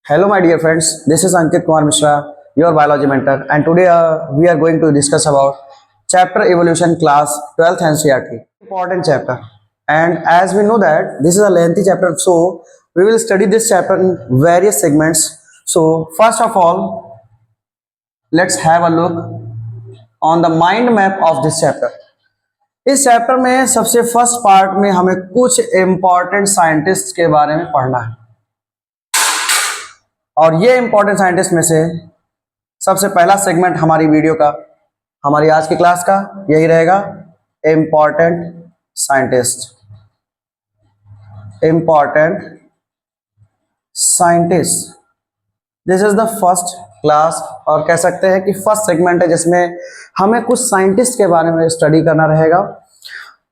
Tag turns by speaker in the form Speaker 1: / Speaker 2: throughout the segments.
Speaker 1: Hello, my dear friends. This is Ankit Kumar Mishra, your biology mentor, and today we are going to discuss about chapter evolution class 12th NCERT. Important chapter, and as we know that this is a lengthy chapter, so we will study this chapter in various segments. So first of all, let's have a look on the mind map of this chapter. इस chapter में सबसे first part में हमें कुछ important scientist के बारे में पढ़ना है और ये इम्पॉर्टेंट साइंटिस्ट में से सबसे पहला सेगमेंट हमारी वीडियो का, हमारी आज की क्लास का यही रहेगा, important scientist. Important scientist, this is the first class और कह सकते हैं कि फर्स्ट सेगमेंट है जिसमें हमें कुछ साइंटिस्ट के बारे में स्टडी करना रहेगा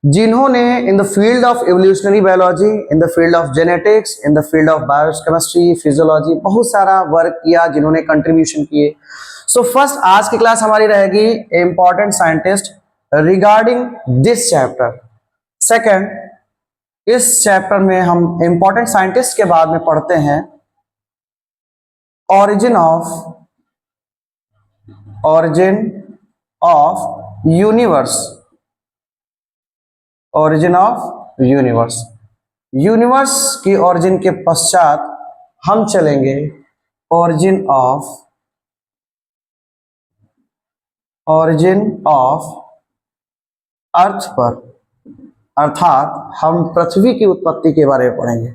Speaker 1: जिन्होंने इन the field of evolutionary biology, in the field of genetics, in the field of biochemistry, physiology बहुत सारा वर्क किया, जिन्होंने कंट्रीब्यूशन किए। सो फर्स्ट आज की क्लास हमारी रहेगी important scientist regarding this chapter. Second, इस चैप्टर में हम इंपॉर्टेंट साइंटिस्ट के बाद में पढ़ते हैं origin of universe, origin of universe, universe की origin के पश्चात हम चलेंगे origin of अर्थ पर, अर्थात हम पृथ्वी की उत्पत्ति के बारे में पढ़ेंगे।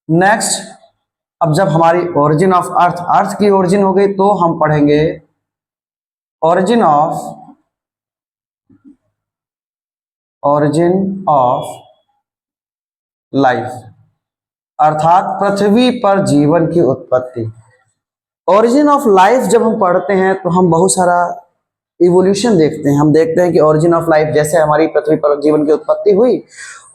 Speaker 1: नेक्स्ट, अब जब हमारी ओरिजिन ऑफ अर्थ की ओरिजिन हो गई तो हम पढ़ेंगे ओरिजिन ऑफ लाइफ, अर्थात पृथ्वी पर जीवन की उत्पत्ति। ओरिजिन ऑफ लाइफ जब हम पढ़ते हैं तो हम बहुत सारा इवोल्यूशन देखते हैं। हम देखते हैं कि ओरिजिन ऑफ लाइफ जैसे हमारी पृथ्वी पर जीवन की उत्पत्ति हुई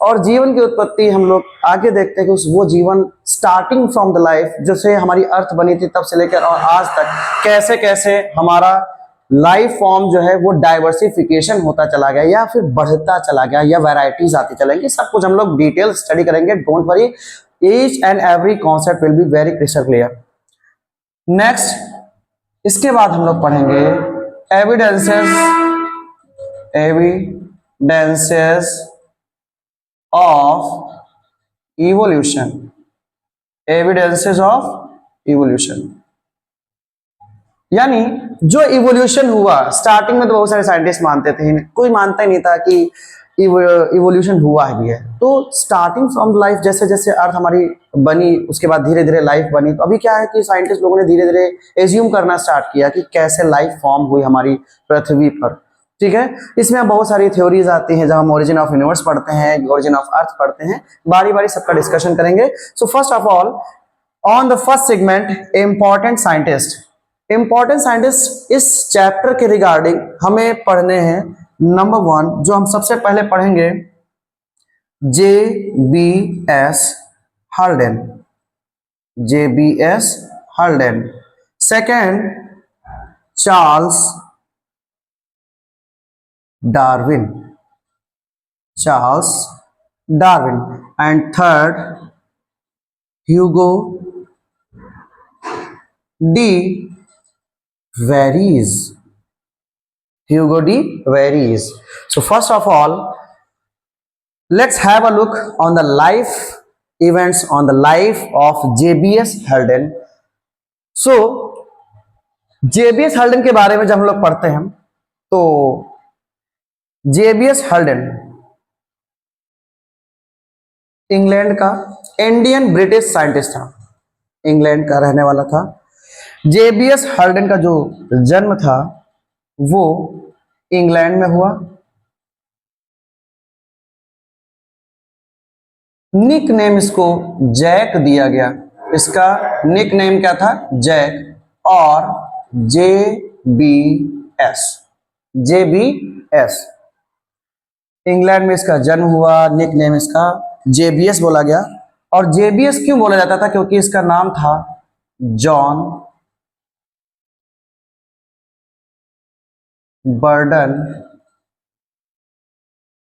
Speaker 1: और जीवन की उत्पत्ति हम लोग आगे देखते हैं कि वो जीवन स्टार्टिंग फ्रॉम द लाइफ जैसे हमारी अर्थ बनी थी तब से लेकर और आज तक कैसे कैसे हमारा लाइफ फॉर्म जो है वो डाइवर्सिफिकेशन होता चला गया या फिर बढ़ता चला गया या वैरायटीज आती चलेंगी। सब कुछ हम लोग डिटेल स्टडी करेंगे। Don't worry, each and every concept will be very crystal clear. Next, इसके बाद हम लोग पढ़ेंगे evidences of evolution, evidences of evolution, यानी जो इवोल्यूशन हुआ। स्टार्टिंग में तो बहुत सारे साइंटिस्ट मानते थे, कोई मानता ही नहीं था कि इवोल्यूशन हुआ भी है। तो स्टार्टिंग फ्रॉम लाइफ जैसे जैसे अर्थ हमारी बनी उसके बाद धीरे धीरे लाइफ बनी। तो अभी क्या है कि साइंटिस्ट लोगों ने धीरे धीरे एज्यूम करना स्टार्ट किया कि कैसे लाइफ फॉर्म हुई हमारी पृथ्वी पर। ठीक है, इसमें बहुत सारी थ्योरीज आती हैं। जब हम ओरिजिन ऑफ यूनिवर्स पढ़ते हैं, ओरिजिन ऑफ अर्थ पढ़ते हैं, बारी बारी सबका डिस्कशन करेंगे। So first of all, on the first segment important scientist. Important scientist इस चैप्टर के रिगार्डिंग हमें पढ़ने हैं। नंबर 1 जो हम सबसे पहले पढ़ेंगे, JBS Haldane, JBS Haldane. Second, Charles Darwin, Charles Darwin. And third, Hugo de Varies, Hugo D. Varies. So first of all, let's have a look on the life events, on the life of JBS Halden. So JBS Halden के बारे में जब हम लोग पढ़ते हैं तो JBS Halden England का इंडियन ब्रिटिश साइंटिस्ट था, इंग्लैंड का रहने वाला था। JBS हल्डेन का जो जन्म था वो इंग्लैंड में हुआ। निक नेम इसको जैक दिया गया। इसका निक नेम क्या था? जैक। और JBS इंग्लैंड में इसका जन्म हुआ। निक नेम इसका JBS बोला गया। और JBS क्यों बोला जाता था? क्योंकि इसका नाम था John Burdon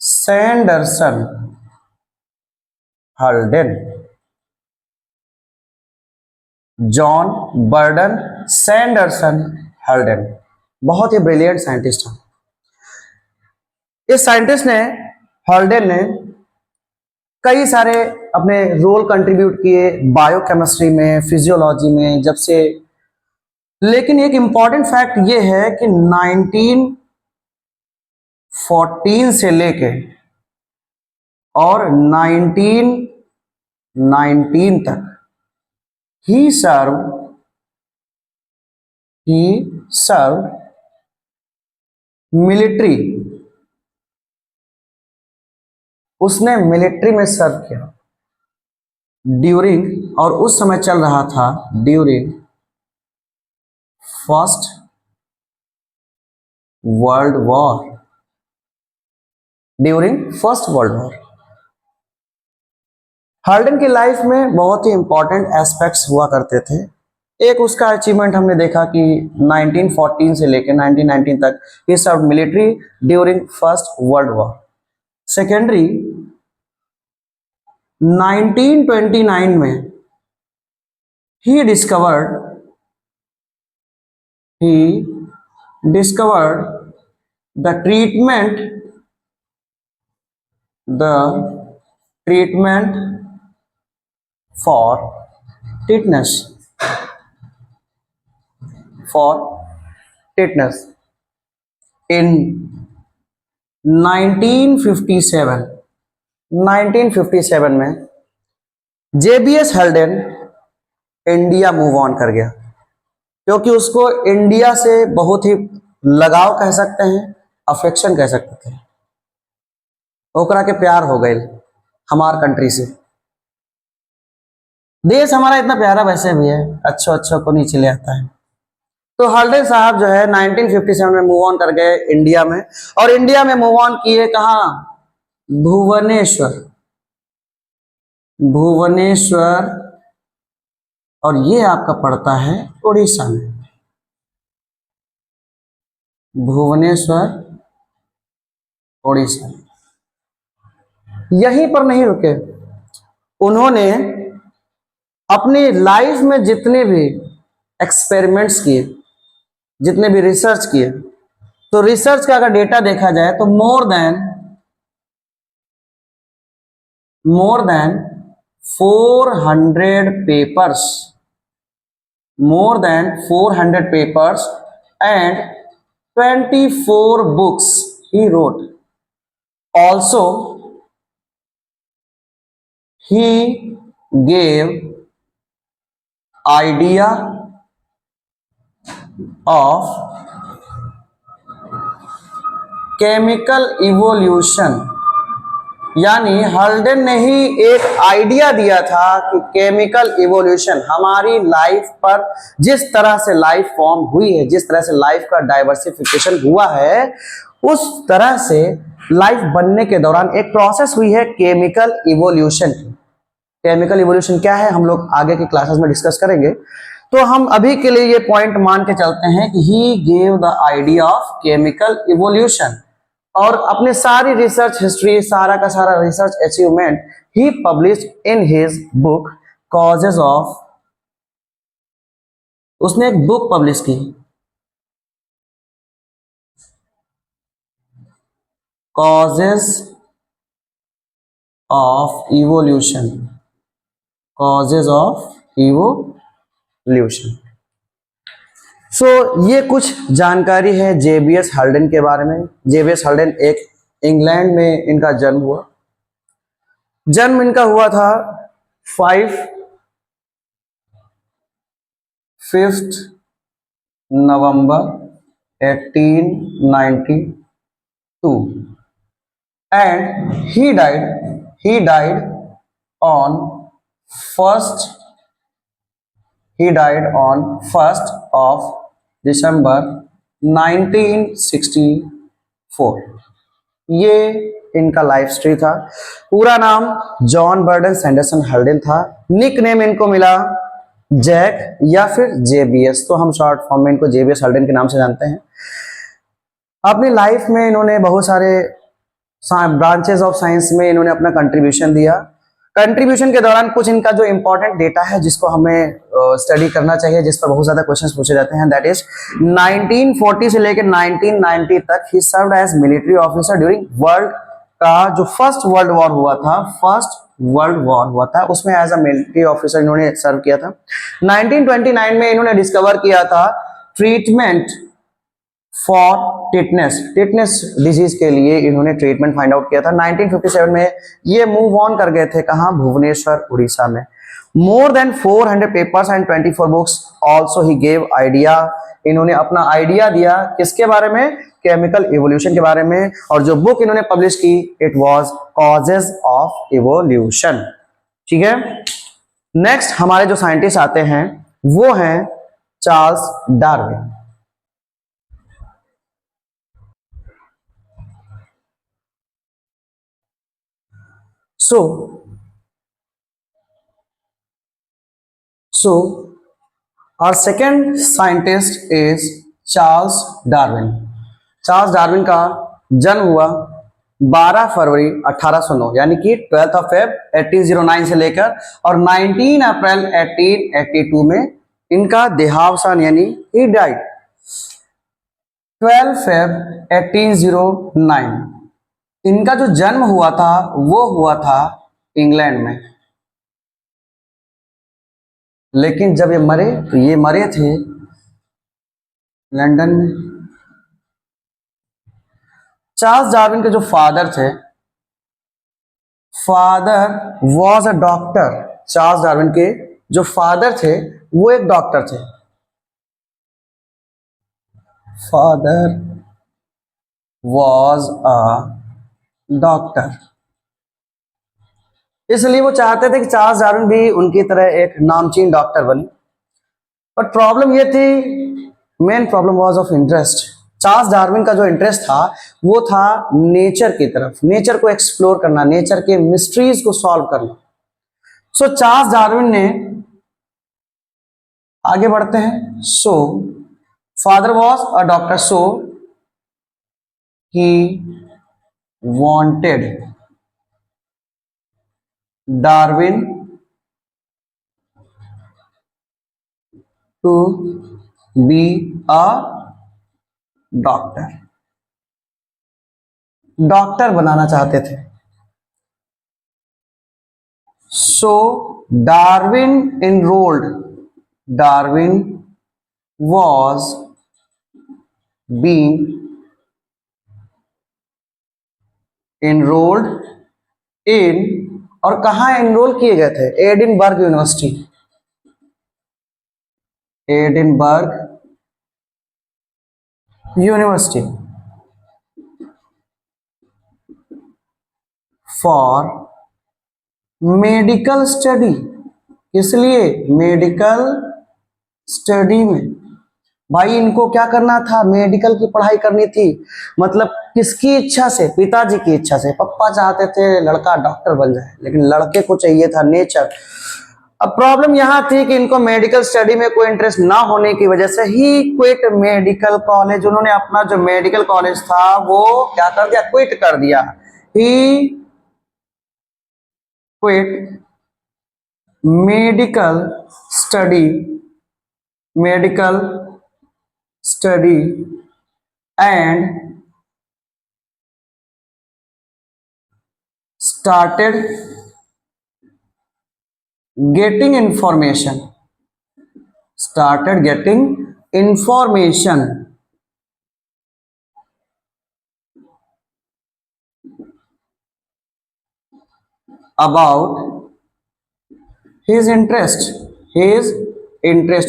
Speaker 1: Sanderson Haldane. John Burdon Sanderson Haldane, बहुत ही ब्रिलियंट साइंटिस्ट है। इस साइंटिस्ट ने, हल्डन ने कई सारे अपने रोल कंट्रीब्यूट किए बायोकेमिस्ट्री में, फिजियोलॉजी में जब से। लेकिन एक इंपॉर्टेंट फैक्ट ये है कि 1914 से लेके और 1919 तक ही सर्व मिलिट्री, उसने मिलिट्री में सर्व किया ड्यूरिंग, और उस समय चल रहा था during first world war, during first world war. Haldane की लाइफ में बहुत ही इंपॉर्टेंट एस्पेक्ट्स हुआ करते थे। एक उसका अचीवमेंट हमने देखा कि 1914 से लेकर 1919 तक ही serve military during first world war. Secondary, 1929 में he discovered the treatment for tetanus, in 1957 में JBS Haldane India move on कर गया, क्योंकि उसको इंडिया से बहुत ही लगाव कह सकते हैं, अफेक्शन कह सकते थे, ओकरा के प्यार हो गए हमार कंट्री से। देश हमारा इतना प्यारा वैसे भी है, अच्छो को नीचे ले आता है। तो हल्डन साहब जो है 1957 में मूव ऑन कर गए इंडिया में, और इंडिया में मूव ऑन किए कहाँ? भुवनेश्वर, और ये आपका पड़ता है उड़ीसा में। भुवनेश्वर, उड़ीसा। यहीं पर नहीं रुके, उन्होंने अपनी लाइफ में जितने भी एक्सपेरिमेंट्स किए, जितने भी रिसर्च किए, तो रिसर्च का अगर डेटा देखा जाए तो more than 400 papers and 24 books he wrote. Also, he gave idea of chemical evolution, यानी हल्डन ने ही एक आइडिया दिया था कि केमिकल इवोल्यूशन हमारी लाइफ पर जिस तरह से लाइफ फॉर्म हुई है, जिस तरह से लाइफ का डाइवर्सिफिकेशन हुआ है, उस तरह से लाइफ बनने के दौरान एक प्रोसेस हुई है केमिकल इवोल्यूशन की। केमिकल इवोल्यूशन क्या है हम लोग आगे की क्लासेस में डिस्कस करेंगे। तो हम अभी के लिए ये पॉइंट मान के चलते हैं कि he gave the idea of chemical evolution, और अपने सारी रिसर्च हिस्ट्री, सारा का सारा research achievement he publish in his book causes of, उसने एक बुक पब्लिश की causes of evolution, causes of evolution. So ये कुछ जानकारी है जेबीएस हल्डन के बारे में। जेबीएस हल्डन एक इंग्लैंड में इनका जन्म हुआ। जन्म इनका हुआ था 5 नवंबर 1892 and he died on 1st of December 1964। ये इनका लाइफ स्टोरी था। पूरा नाम जॉन बर्डन सैंडरसन हल्डन था। निक नेम इनको मिला जैक या फिर जेबीएस, तो हम शॉर्ट फॉर्म में इनको जेबीएस हल्डन के नाम से जानते हैं। अपनी लाइफ में इन्होंने बहुत सारे ब्रांचेस ऑफ साइंस में इन्होंने अपना कंट्रीब्यूशन दिया। कंट्रीब्यूशन के दौरान कुछ इनका जो इंपॉर्टेंट डेटा है जिसको हमें स्टडी करना चाहिए, जिस पर बहुत ज्यादा क्वेश्चंस पूछे जाते हैं, दैट इज 1940 से लेकर 1990 तक ही served as military officer during world का जो फर्स्ट वर्ल्ड वॉर हुआ था, फर्स्ट वर्ल्ड वॉर हुआ था, उसमें एज अ मिलिट्री ऑफिसर इन्होंने सर्व किया था। 1929 में इन्होंने डिस्कवर किया था ट्रीटमेंट फॉर टिटनेस डिजीज के लिए इन्होंने ट्रीटमेंट फाइंड आउट किया था। 1957 में ये मूव ऑन कर गए थे कहां, भुवनेश्वर उड़ीसा में। More than 400 papers and 24 books also he gave idea, इन्होंने अपना आइडिया दिया किसके बारे में, केमिकल इवोल्यूशन के बारे में, और जो बुक इन्होंने पब्लिश की it was causes of evolution. ठीक है, नेक्स्ट हमारे जो साइंटिस्ट आते हैं वो हैं Charles Darwin. So our second scientist is Charles Darwin. Charles Darwin का जन्म हुआ 12 फरवरी 1809 यानी कि 12 ऑफ फेब 1809 से लेकर और 19 अप्रैल 1882 में इनका देहावसान यानी ही डाइड 12 फेब 1809। इनका जो जन्म हुआ था वो हुआ था इंग्लैंड में, लेकिन जब ये मरे तो ये मरे थे लंदन में। चार्ल्स डार्विन के जो फादर थे, father was a doctor. Charles Darwin के जो फादर थे वो एक डॉक्टर थे। फादर वॉज अ डॉक्टर, इसलिए वो चाहते थे कि चार्ल्स डार्विन भी उनकी तरह एक नामचीन डॉक्टर बने। बट प्रॉब्लम ये थी, main problem was of interest. Charles Darwin का जो इंटरेस्ट था वो था नेचर की तरफ, नेचर को एक्सप्लोर करना, नेचर के मिस्ट्रीज को सॉल्व करना। सो चार्ल्स डार्विन ने, आगे बढ़ते हैं, so father was a doctor, so he wanted Darwin to be a doctor, doctor बनाना चाहते थे। So Darwin was being enrolled in, और कहां एनरोल किए गए थे, Edinburgh university, Edinburgh university for medical study. इसलिए मेडिकल स्टडी में, भाई इनको क्या करना था, मेडिकल की पढ़ाई करनी थी। मतलब किसकी इच्छा से, पिताजी की इच्छा से। पापा चाहते थे लड़का डॉक्टर बन जाए, लेकिन लड़के को चाहिए था नेचर। अब प्रॉब्लम यहां थी कि इनको मेडिकल स्टडी में कोई इंटरेस्ट ना होने की वजह से ही क्विट मेडिकल कॉलेज, उन्होंने अपना जो मेडिकल कॉलेज था वो क्या कर दिया, क्विट कर दिया। He quit medical study and started getting information about his interest।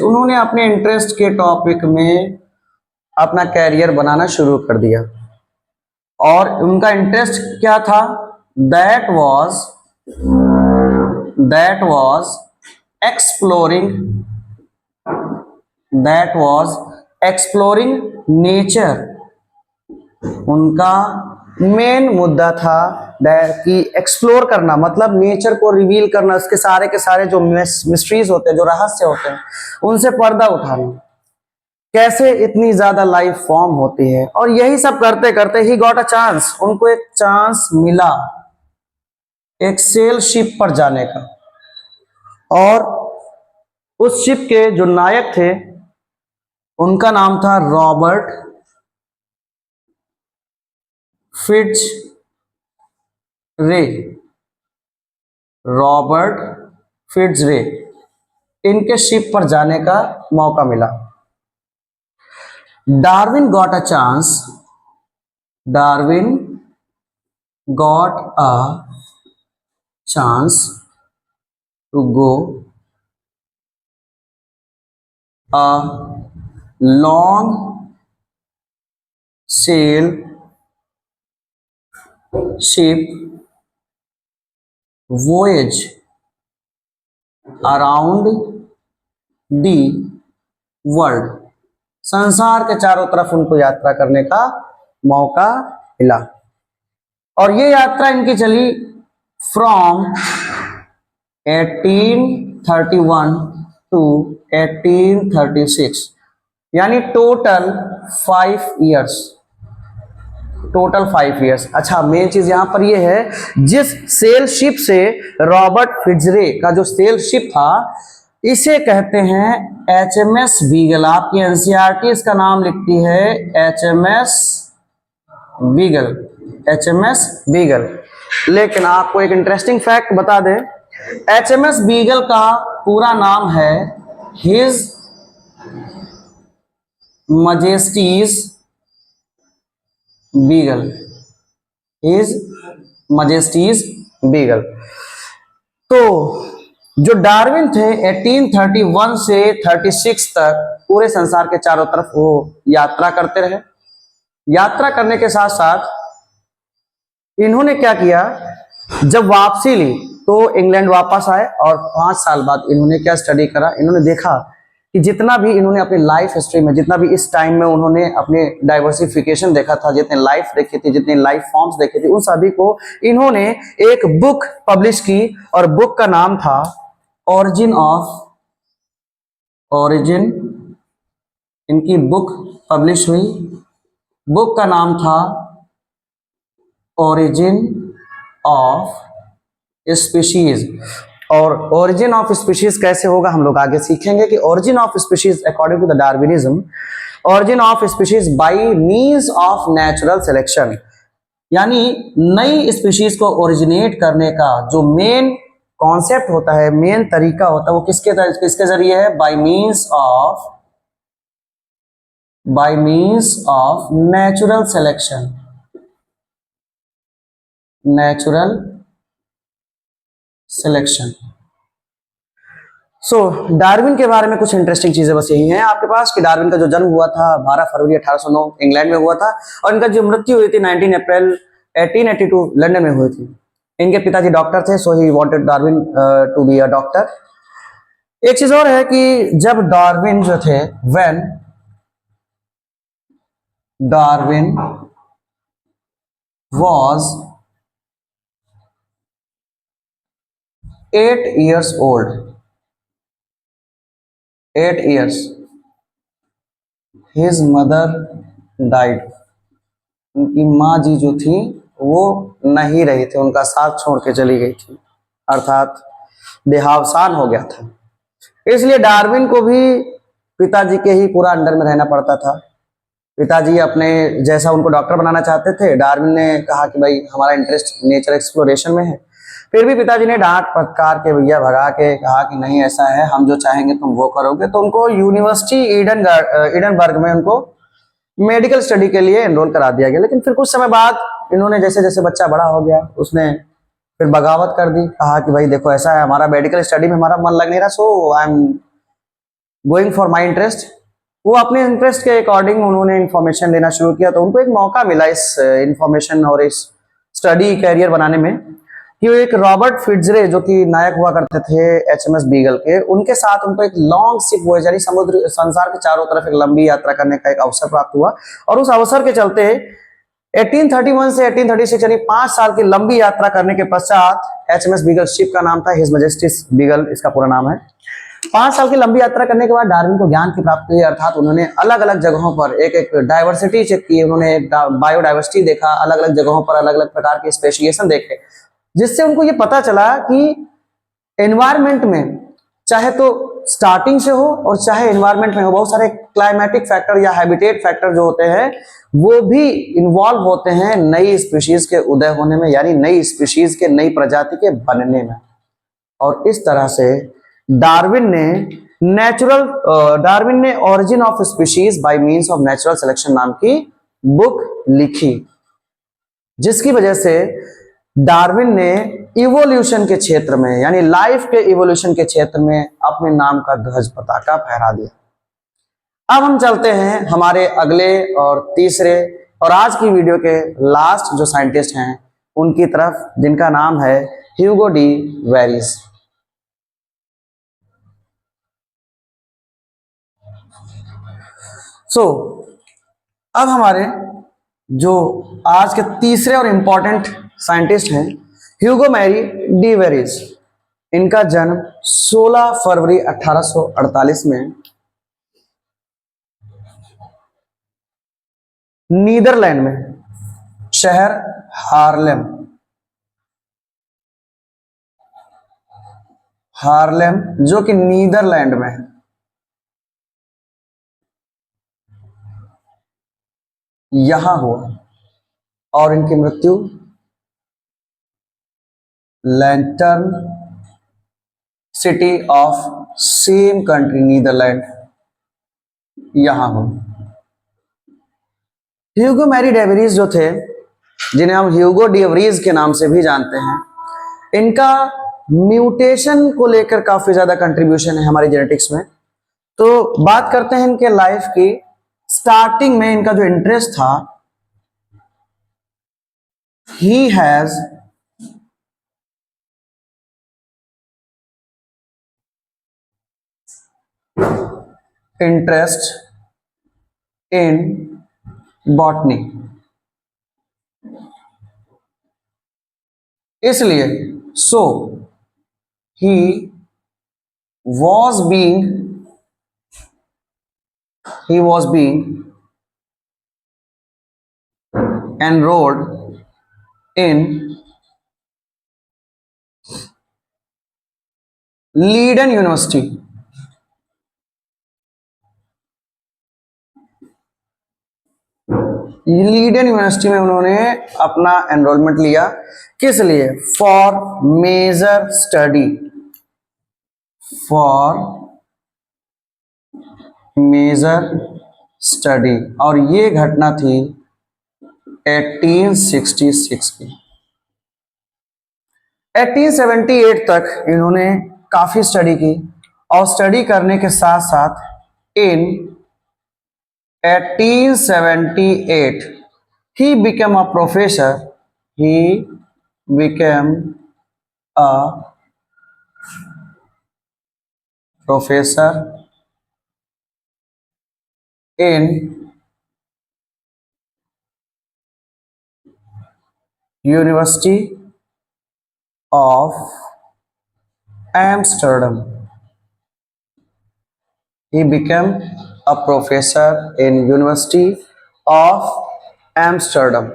Speaker 1: उन्होंने अपने इंटरेस्ट के टॉपिक में अपना कैरियर बनाना शुरू कर दिया, और उनका इंटरेस्ट क्या था, that was exploring nature। उनका मेन मुद्दा था कि एक्सप्लोर करना, मतलब नेचर को रिवील करना, उसके सारे के सारे जो मिस्ट्रीज होते हैं, जो रहस्य होते हैं, उनसे पर्दा उठाना, कैसे इतनी ज्यादा लाइफ फॉर्म होती है। और यही सब करते करते ही गॉट अ चांस, उनको एक चांस मिला एक सेल शिप पर जाने का, और उस शिप के जो नायक थे उनका नाम था Robert Fitz Roy. Robert Fitz Roy, इनके शिप पर जाने का मौका मिला। Darwin got a chance, Darwin got a chance to go a long sail ship voyage around the world। संसार के चारों तरफ उनको यात्रा करने का मौका मिला, और ये यात्रा इनकी चली फ्रॉम 1831 टू 1836, यानी टोटल 5 इयर्स, टोटल 5 इयर्स। अच्छा, मेन चीज यहां पर ये है, जिस सेल शिप से रॉबर्ट फिट्जरे का जो सेल शिप था, इसे कहते हैं HMS बीगल। आपकी एनसीईआरटी इसका नाम लिखती है HMS बीगल, HMS बीगल। लेकिन आपको एक इंटरेस्टिंग फैक्ट बता दें, HMS बीगल का पूरा नाम है हिज मजेस्टीज बीगल, हिज मजेस्टीज बीगल। तो जो डार्विन थे 1831 से 36 तक पूरे संसार के चारों तरफ वो यात्रा करते रहे। यात्रा करने के साथ साथ इन्होंने क्या किया, जब वापसी ली तो इंग्लैंड वापस आए, और 5 साल बाद इन्होंने क्या स्टडी करा, इन्होंने देखा कि जितना भी इन्होंने अपनी लाइफ हिस्ट्री में, जितना भी इस टाइम में उन्होंने अपने डाइवर्सिफिकेशन देखा था, जितने लाइफ देखी थी, जितने लाइफ फॉर्म्स देखे थे, उन सभी को इन्होंने एक बुक पब्लिश की, और बुक का नाम था ओरिजिन। इनकी बुक पब्लिश हुई, बुक का नाम था ओरिजिन ऑफ स्पीशीज। और ओरिजिन ऑफ स्पीशीज कैसे होगा हम लोग आगे सीखेंगे कि origin of species according to the Darwinism, origin of species by means of natural selection, यानी नई स्पीशीज को ओरिजिनेट करने का जो मेन कॉन्सेप्ट होता है, मेन तरीका होता है, वो किसके जरिए है, bye means of natural selection, natural selection. So Darwin के बारे में कुछ इंटरेस्टिंग चीजें बस यही हैं आपके पास कि डार्विन का जो जन्म हुआ था 12 फरवरी 1809 इंग्लैंड में हुआ था, और इनका जो मृत्यु हुई थी 19 अप्रैल 1882 लंदन में हुई थी। इनके पिताजी डॉक्टर थे, so he wanted Darwin to be a doctor. एक चीज और है कि जब डार्विन जो थे, when Darwin was 8 years old, 8 years, his mother died। उनकी माँ जी जो थी वो नहीं रही थी, उनका साथ छोड़ के चली गई थी, अर्थात देहावसान हो गया था। इसलिए डार्विन को भी पिताजी के ही पूरा अंडर में रहना पड़ता था। पिताजी अपने जैसा उनको डॉक्टर बनाना चाहते थे, डार्विन ने कहा कि भाई हमारा इंटरेस्ट नेचर एक्सप्लोरेशन में है। फिर भी पिताजी ने डांट फटकार के भैया भगा के कहा कि नहीं ऐसा है, हम जो चाहेंगे तुम वो करोगे। तो उनको यूनिवर्सिटी ईडनबर्ग में उनको मेडिकल स्टडी के लिए एनरोल करा दिया गया। लेकिन फिर कुछ समय बाद इन्होंने जैसे जैसे बच्चा बड़ा हो गया, उसने फिर बगावत कर दी, कहा कि भाई देखो ऐसा है, हमारा मेडिकल स्टडी में हमारा मन लग नहीं रहा, so I am going for my interest. वो अपने इंटरेस्ट के अकॉर्डिंग उन्होंने इन्फॉर्मेशन लेना शुरू किया। तो उनको एक मौका मिला इस इन्फॉर्मेशन और इस स्टडी कैरियर बनाने में, कि वो एक रॉबर्ट फिट्जरे जो कि नायक हुआ करते थे HMS बीगल के, उनके साथ उनको एक लॉन्ग शिप वॉयेज यानी समुद्र संसार के चारों तरफ एक लंबी यात्रा करने का एक अवसर प्राप्त हुआ। और उस अवसर के चलते 1831 से 1836 यानी 5 साल की लंबी यात्रा करने के पश्चात HMS बीगल शिप का नाम था हिज मैजेस्टीज बीगल, इसका पूरा नाम है। 5 साल की लंबी यात्रा करने के बाद डार्विन को ज्ञान की प्राप्ति हुई, अर्थात उन्होंने अलग अलग जगहों पर एक डाइवर्सिटी चेक की, उन्होंने बायोडाइवर्सिटी देखा, अलग अलग जगहों पर अलग अलग प्रकार के स्पेशिएशन देखे। जिससे उनको ये पता चला कि एनवायरमेंट में चाहे तो स्टार्टिंग से हो और चाहे एनवायरमेंट में हो, बहुत सारे क्लाइमेटिक फैक्टर या हैबिटेट फैक्टर जो होते हैं वो भी इन्वॉल्व होते हैं नई स्पीशीज के उदय होने में, यानी नई स्पीशीज के, नई प्रजाति के बनने में। और इस तरह से डार्विन ने origin of species by means of natural selection नाम की बुक लिखी, जिसकी वजह से डार्विन ने इवोल्यूशन के क्षेत्र में, यानी लाइफ के इवोल्यूशन के क्षेत्र में अपने नाम का ध्वज पताका फहरा दिया। अब हम चलते हैं हमारे अगले और तीसरे और आज की वीडियो के लास्ट जो साइंटिस्ट हैं उनकी तरफ, जिनका नाम है ह्यूगो डी वेरिस। अब हमारे जो आज के तीसरे और इंपॉर्टेंट साइंटिस्ट हैं ह्यूगो मैरी डी वेरिस। इनका जन्म 16 फरवरी 1848 में नीदरलैंड में शहर हार्लेम जो कि नीदरलैंड में है, यहां हुआ। और इनकी मृत्यु Lunteren city of same country Netherland, यहां हुई। ह्यूगो मैरी डे वेरिस जो थे, जिन्हें हम ह्यूगो डी वेरिस के नाम से भी जानते हैं, इनका म्यूटेशन को लेकर काफी ज्यादा कंट्रीब्यूशन है हमारी जेनेटिक्स में। तो बात करते हैं इनके लाइफ की। स्टार्टिंग में इनका जो इंटरेस्ट था, he has interest in botany, इसलिए so he was being enrolled in Leiden university. Leiden university में उन्होंने अपना एनरोलमेंट लिया, किस लिए? For major study, for major study. और ये घटना थी 1866 की। 1878 तक इन्होंने काफी स्टडी की, और स्टडी करने के साथ साथ इन 1878 he became a professor, he became a professor in University of Amsterdam. He became a professor in University of Amsterdam.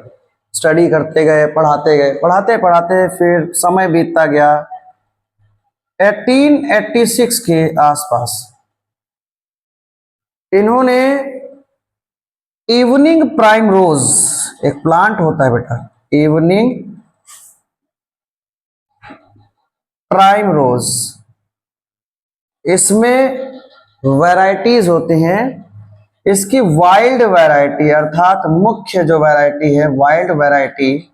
Speaker 1: Study करते गए, पढ़ाते गए, पढ़ाते पढ़ाते फिर समय बीतता गया। 1886 के आसपास इन्होंने इवनिंग प्राइम रोज, एक प्लांट होता है बेटा, इवनिंग प्राइम रोज, इसमें वैरायटीज होती हैं। इसकी वाइल्ड वैरायटी अर्थात मुख्य जो वैरायटी है, वाइल्ड वैरायटी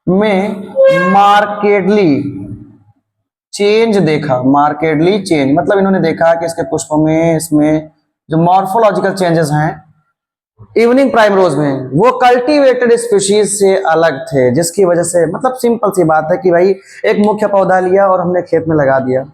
Speaker 1: में मार्केडली चेंज देखा। मार्केडली चेंज मतलब इन्होंने देखा कि इसके पुष्पों में, इसमें जो मॉर्फोलॉजिकल चेंजेस हैं इवनिंग प्राइम रोज में, वो कल्टीवेटेड स्पीशीज से अलग थे, जिसकी वजह से, मतलब सिंपल सी बात है कि भाई एक मुख्य पौधा लिया और हमने खेत में लगा दिया।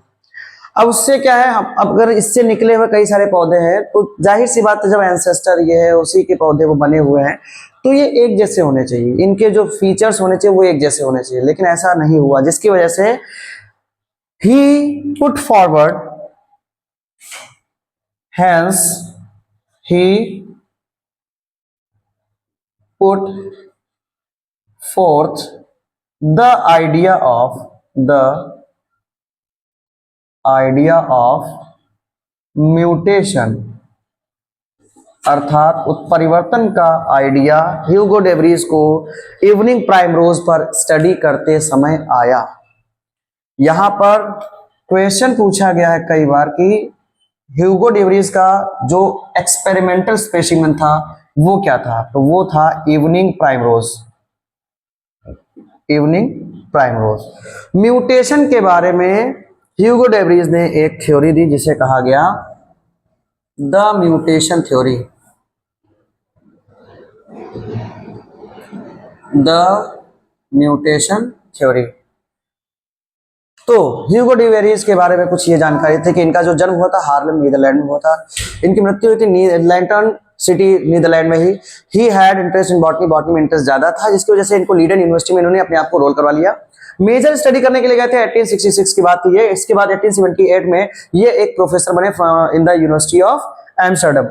Speaker 1: अब उससे क्या है, अब अगर इससे निकले हुए कई सारे पौधे हैं तो जाहिर सी बात है, जब एंसेस्टर ये है, उसी के पौधे वो बने हुए हैं, तो ये एक जैसे होने चाहिए, इनके जो फीचर्स होने चाहिए वो एक जैसे होने चाहिए, लेकिन ऐसा नहीं हुआ, जिसकी वजह से he put forward, hence he put forth, the idea of mutation, अर्थात उत्परिवर्तन का आइडिया ह्यूगो डेवरीज को इवनिंग प्राइमरोज पर स्टडी करते समय आया। यहां पर क्वेश्चन पूछा गया है कई बार कि ह्यूगो डेवरीज का जो एक्सपेरिमेंटल स्पेसिमेन था वो क्या था, तो वो था इवनिंग प्राइमरोज। म्यूटेशन के बारे में ह्यूगो डेवरीज ने एक थ्योरी दी जिसे कहा गया द म्यूटेशन थ्योरी। तो ह्यूगो डेवरीज के बारे में कुछ ये जानकारी थी कि इनका जो जन्म हुआ था हार्लेम नीदरलैंड में हुआ था, इनकी मृत्यु हुई थी लैंटन सिटी नीदरलैंड में he had interest in botany में इंटरेस्ट ज्यादा था, जिसकी वजह से इनको लीडन यूनिवर्सिटी में इन्होंने अपने आप को रोल करवा लिया। मेजर स्टडी करने के लिए गए थे 1866 की बात थी ये। इसके बाद 1878 में ये एक प्रोफेसर बने in the university of Amsterdam.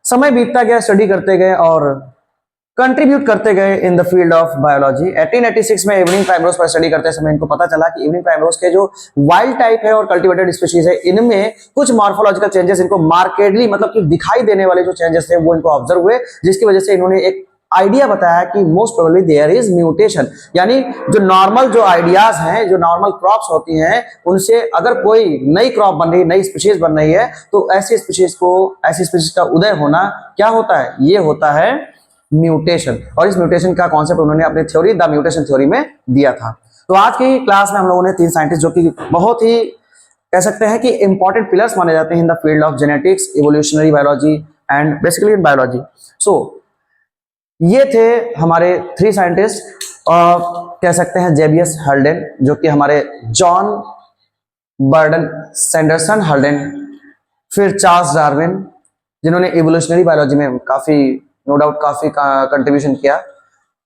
Speaker 1: समय बीतता गया, स्टडी करते गए और कंट्रीब्यूट करते गए इन द फील्ड ऑफ बायोलॉजी। 1886 में इवनिंग प्राइमरोज पर स्टडी करते समय इनको पता चला कि इवनिंग प्राइमरोज के जो वाइल्ड टाइप है और कल्टीवेटेड स्पीशीज है, इनमें कुछ मॉर्फोलॉजिकल चेंजेस इनको मार्केडली मतलब कि दिखाई देने वाले जो चेंजेस थे वो इनको ऑब्जर्व हुए, जिसकी वजह से इन्होंने एक आइडिया बताया कि most probably there is mutation. यानी जो नॉर्मल जो आइडियाज हैं, जो नॉर्मल क्रॉप्स होती हैं, उनसे अगर कोई नई क्रॉप बन रही, नई स्पीशीज बन रही है, तो ऐसी स्पीशीज का उदय होना क्या होता है, ये होता है म्यूटेशन। और इस म्यूटेशन का कॉन्सेप्ट उन्होंने अपनी थ्योरी द म्यूटेशन थ्योरी में दिया था। तो आज की क्लास में हम लोगों ने 3 साइंटिस्ट जो कि बहुत ही कह सकते हैं कि इंपॉर्टेंट पिलर्स माने जाते हैं in the field of genetics, evolutionary biology and basically in biology. So ये थे हमारे 3 साइंटिस्ट, कह सकते हैं जेबियस हल्डेन, जो कि हमारे जॉन बर्डन सैंडरसन हल्डेन, फिर चार्ल्स डार्विन जिन्होंने इवोल्यूशनरी बायोलॉजी में काफी नो डाउट काफी कंट्रीब्यूशन किया,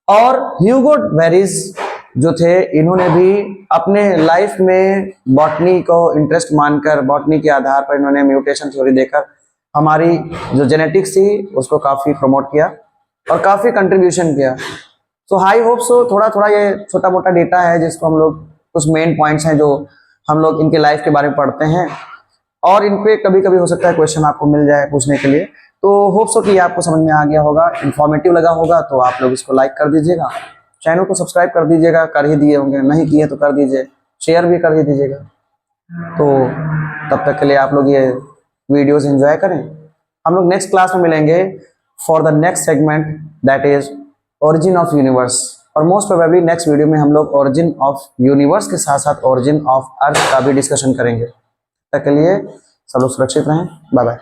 Speaker 1: और ह्यूगो डेवरीज जो थे, इन्होंने भी अपने लाइफ में बॉटनी को इंटरेस्ट मानकर, बॉटनी के आधार पर इन्होंने म्यूटेशन थ्योरी देकर हमारी जो जेनेटिक्स थी उसको काफी प्रमोट किया और काफी कंट्रीब्यूशन किया। सो आई होप सो थोड़ा थोड़ा ये छोटा मोटा डेटा है जिसको हम लोग, कुछ मेन पॉइंट्स हैं जो हम लोग इनके लाइफ के बारे में पढ़ते हैं, और इन पे कभी कभी हो सकता है क्वेश्चन आपको मिल जाए पूछने के लिए। तो होप सो कि आपको समझ में आ गया होगा, इन्फॉर्मेटिव लगा होगा, तो आप लोग इसको लाइक कर दीजिएगा, चैनल को सब्सक्राइब कर दीजिएगा, कर ही दिए होंगे, नहीं किए तो कर दीजिए, शेयर भी कर ही दीजिएगा। तो तब तक के लिए आप लोग ये वीडियोस एंजॉय करें। हम लोग नेक्स्ट क्लास में मिलेंगे for the next segment, that is origin of universe, और मोस्ट प्रोबेबली नेक्स्ट वीडियो में हम लोग ओरिजिन ऑफ यूनिवर्स के साथ साथ ओरिजिन ऑफ अर्थ का भी डिस्कशन करेंगे। तब तक के लिए सब लोग सुरक्षित रहें, बाय बाय।